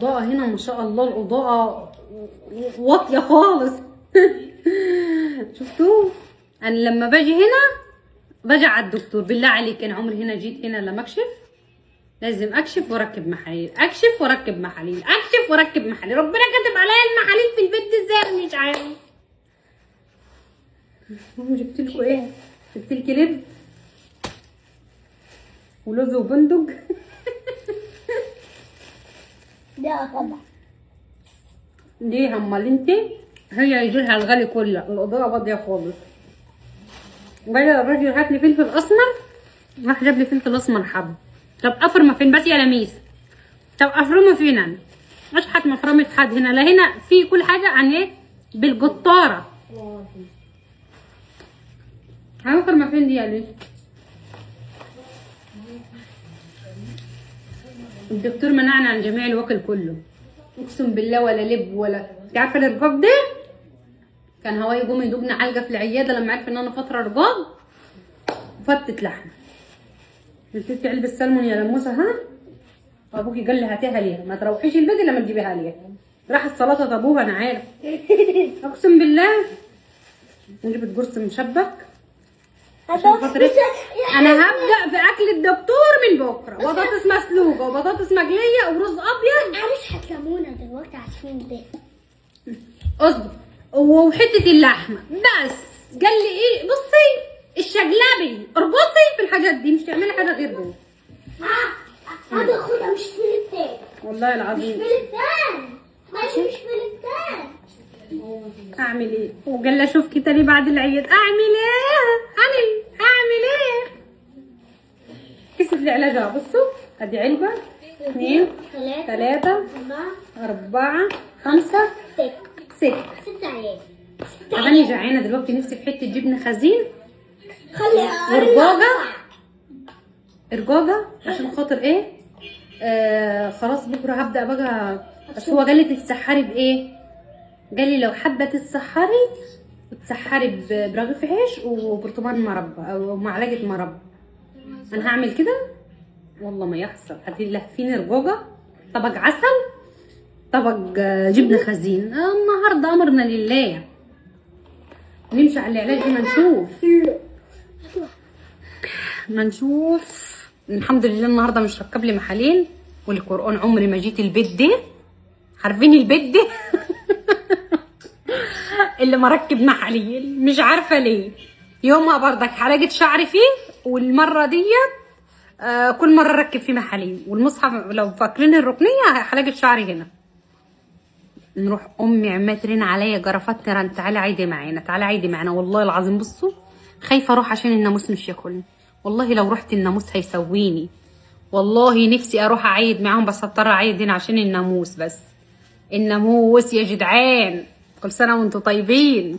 الإضاءة هنا ما شاء الله، الإضاءة واطية خالص. شفتوه؟ أنا لما باجي هنا باجي على الدكتور. بالله عليك أنا عمري هنا جيت هنا لما أكشف، لازم أكشف وأركب محاليل، أكشف وأركب محاليل، أكشف وأركب محاليل. ربنا كاتب عليا المحاليل في البيت إزاي مش عارف. جبت لكم إيه؟ جبت لك لب ولوز وبندق. لا طبعا. ليه امال انت؟ هي يجيلها الغالي كله، الاضاءه فاضيه خالص. جاي الراجل هات لي فلفل اسمر، راح جاب لي فلفل اسمر حب. طب افرمه فين بس يا لميس؟ طب افرمه فين انا؟ اشحت مفرمه حد هنا؟ لا هنا في كل حاجه عن ايه؟ بالقطاره. هنفرمه فين دي يا ليه؟ الدكتور منعنا عن جميع الوكل كله، اقسم بالله. ولا لب ولا انت عارفه الرقاق ده كان هواي يقوم يدوبني علقه في العياده لما عرف ان انا فتره رقاق وفتت لحمه. قلت لك علبه السلمون يا لموسه ها؟ ابوكي قال لي هاتيها ليها، ما تروحيش البيت الا لما تجيبيها ليها. راحت سلطه ابوها انا عارف. اقسم بالله. نجيب قرص مشبك عشان خاطر انا هبدا في اكل الدكتور من بكره. بطاطس مسلوقه وبطاطس مقليه ورز ابيض. معلش هات ليمونه دلوقتي عشان ده. اصبر. وحته اللحمه بس. قال لي ايه؟ بصي الشجلبي اربطي في الحاجات دي، مش تعملي حاجه غير دول. هذا خدها مش فلتان. والله العظيم مش فلتان. ماشي مش فلتان. اعمل ايه؟ وقال لي اشوفك تاني بعد العيد. اعمل ايه؟ انا اعمل ايه؟ كيس العلاجة بصوا، ادي علبه 2 3 4 5 6 عيال. انا جعانه دلوقتي، نفسي في حته جبنه خزين خلي ارجوجه عشان خاطر ايه؟ خلاص بكره هبدا بقى. بس هو قال لي تتسحري بايه؟ قال لي لو حابه تتسحري تسحري برغيف عيش وبرطمان مربى او معلقه مربى. انا هعمل كده والله ما يحصل. هتلهفيني رجوجه، طبق عسل، طبق جبنه خزين. النهارده امرنا لله، نمشي على العلاج ما نشوف. الحمد لله النهارده مش ركب لي محاليل والقران. عمري ما جيت البيت ده، عارفين البيت ده؟ اللي مركب محاليل مش عارفه ليه. يومها بردك حلقه شعري فيه، والمره ديت كل مره اركب فيه محاليل. والمصحف لو فاكرين الركنيه حلقه شعري هنا. نروح امي عمال ترن عليا جرفت ترن تعالي عيدي معانا، تعالي عيدي معانا. والله العظيم بصوا خايفه اروح عشان الناموس مش ياكلني. والله لو رحت الناموس هيسويني. والله نفسي اروح اعيد معاهم، بس اضطر اعيد هنا عشان الناموس. بس الناموس يا جدعان. كل سنه وانتم طيبين.